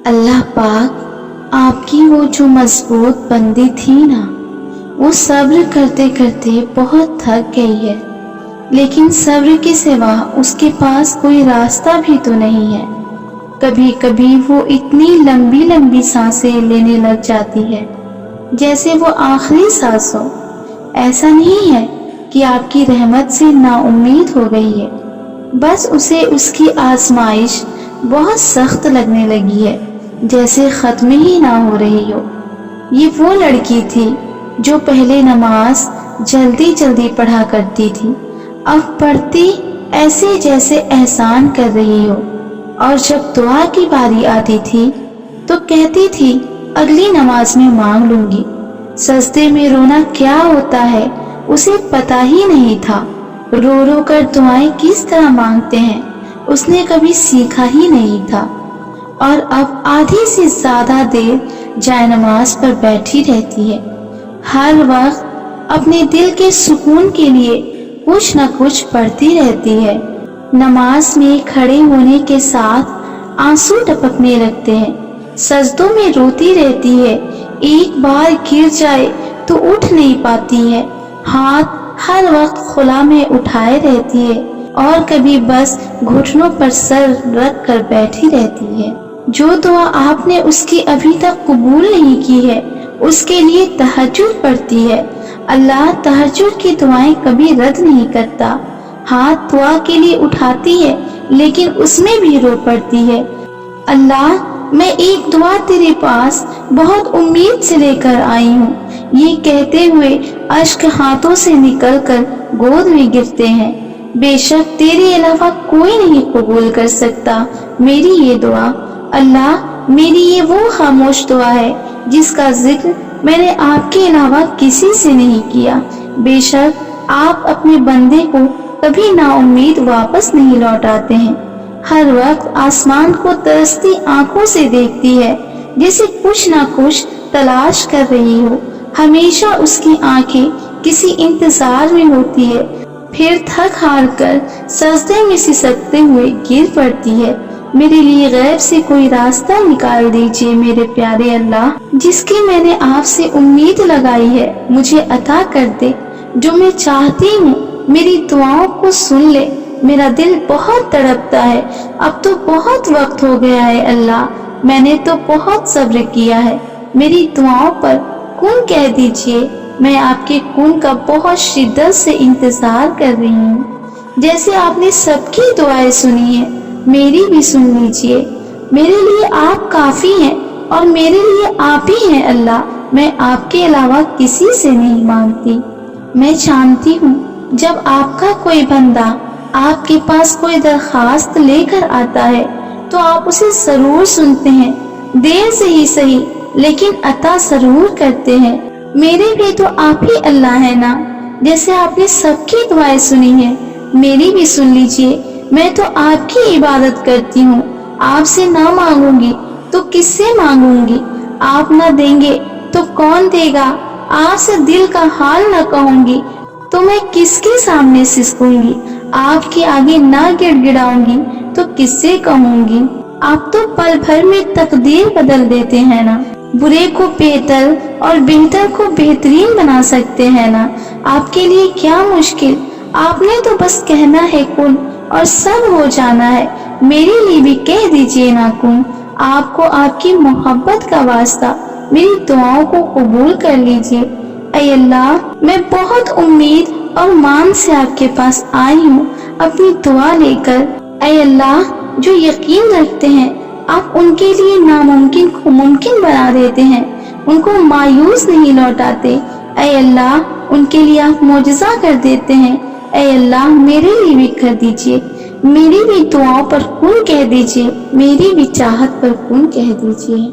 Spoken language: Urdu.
اللہ پاک آپ کی وہ جو مضبوط بندی تھی نا، وہ صبر کرتے کرتے بہت تھک گئی ہے، لیکن صبر کے سوا اس کے پاس کوئی راستہ بھی تو نہیں ہے۔ کبھی کبھی وہ اتنی لمبی لمبی سانسیں لینے لگ جاتی ہے جیسے وہ آخری سانس ہو۔ ایسا نہیں ہے کہ آپ کی رحمت سے نا امید ہو گئی ہے، بس اسے اس کی آزمائش بہت سخت لگنے لگی ہے، جیسے ختم ہی نہ ہو رہی ہو۔ یہ وہ لڑکی تھی جو پہلے نماز جلدی جلدی پڑھا کرتی تھی، اب پڑھتی ایسے جیسے احسان کر رہی ہو، اور جب دعا کی باری آتی تھی تو کہتی تھی اگلی نماز میں مانگ لوں گی۔ سجدے میں رونا کیا ہوتا ہے اسے پتا ہی نہیں تھا، رو رو کر دعائیں کس طرح مانگتے ہیں اس نے کبھی سیکھا ہی نہیں تھا، اور اب آدھی سے زیادہ دیر جائے نماز پر بیٹھی رہتی ہے، ہر وقت اپنے دل کے سکون کے لیے کچھ نہ کچھ پڑھتی رہتی ہے۔ نماز میں کھڑے ہونے کے ساتھ آنسو ٹپکنے لگتے ہیں، سجدوں میں روتی رہتی ہے، ایک بار گر جائے تو اٹھ نہیں پاتی ہے، ہاتھ ہر وقت خلا میں اٹھائے رہتی ہے، اور کبھی بس گھٹنوں پر سر رکھ کر بیٹھی رہتی ہے۔ جو دعا آپ نے اس کی ابھی تک قبول نہیں کی ہے اس کے لیے تہجد پڑھتی ہے۔ اللہ تہجد کی دعائیں کبھی رد نہیں کرتا۔ ہاتھ دعا کے لیے اٹھاتی ہے لیکن اس میں بھی رو پڑتی ہے، اللہ میں ایک دعا تیرے پاس بہت امید سے لے کر آئی ہوں، یہ کہتے ہوئے اشک ہاتھوں سے نکل کر گود میں گرتے ہیں۔ بے شک تیرے علاوہ کوئی نہیں قبول کر سکتا میری یہ دعا۔ اللہ میری یہ وہ خاموش دعا ہے جس کا ذکر میں نے آپ کے علاوہ کسی سے نہیں کیا۔ بے شک آپ اپنے بندے کو کبھی نا امید واپس نہیں لوٹاتے ہیں، ہر وقت آسمان کو ترستی آنکھوں سے دیکھتی ہے جیسے کچھ نہ کچھ تلاش کر رہی ہو، ہمیشہ اس کی آنکھیں کسی انتظار میں ہوتی ہے، پھر تھک ہار کر سجدے میں سسکتے ہوئے گر پڑتی ہے۔ میرے لیے غیب سے کوئی راستہ نکال دیجئے میرے پیارے اللہ، جس کی میں نے آپ سے امید لگائی ہے مجھے عطا کر دے۔ جو میں چاہتی ہوں میری دعاؤں کو سن لے، میرا دل بہت تڑپتا ہے، اب تو بہت وقت ہو گیا ہے اللہ، میں نے تو بہت صبر کیا ہے، میری دعاؤں پر کن کہہ دیجئے، میں آپ کے کن کا بہت شدت سے انتظار کر رہی ہوں۔ جیسے آپ نے سب کی دعائیں سنی ہیں میری بھی سن لیجئے۔ میرے لیے آپ کافی ہیں اور میرے لیے آپ ہی ہیں اللہ، میں آپ کے علاوہ کسی سے نہیں مانگتی۔ میں جانتی ہوں جب آپ کا کوئی بندہ آپ کے پاس کوئی درخواست لے کر آتا ہے تو آپ اسے ضرور سنتے ہیں، دیر سے ہی صحیح لیکن عطا ضرور کرتے ہیں۔ میرے بھی تو آپ ہی اللہ ہے نا، جیسے آپ نے سب کی دعائیں سنی ہیں میری بھی سن لیجئے۔ میں تو آپ کی عبادت کرتی ہوں، آپ سے نہ مانگوں گی تو کس سے مانگوں گی؟ آپ نہ دیں گے تو کون دے گا؟ آپ سے دل کا حال نہ کہوں گی تو میں کس کے سامنے سسکوں گی؟ آپ کے آگے نہ گڑ گڑاؤں گی تو کس سے کہوں گی؟ آپ تو پل بھر میں تقدیر بدل دیتے ہیں نا، برے کو بہتر اور بہتر کو بہترین بنا سکتے ہیں نا، آپ کے لیے کیا مشکل؟ آپ نے تو بس کہنا ہے کن اور سب ہو جانا ہے، میرے لیے بھی کہہ دیجئے نا کن۔ آپ کو آپ کی محبت کا واسطہ میری دعاؤں کو قبول کر لیجئے۔ اے اللہ میں بہت امید اور مان سے آپ کے پاس آئی ہوں اپنی دعا لے کر۔ اے اللہ جو یقین رکھتے ہیں آپ ان کے لیے ناممکن کو ممکن بنا دیتے ہیں، ان کو مایوس نہیں لوٹاتے۔ اے اللہ ان کے لیے آپ معجزہ کر دیتے ہیں۔ اے اللہ میرے لیے بھی کر دیجئے، میری بھی دعاؤں پر کن کہہ دیجئے، میری بھی چاہت پر کن کہہ دیجئے۔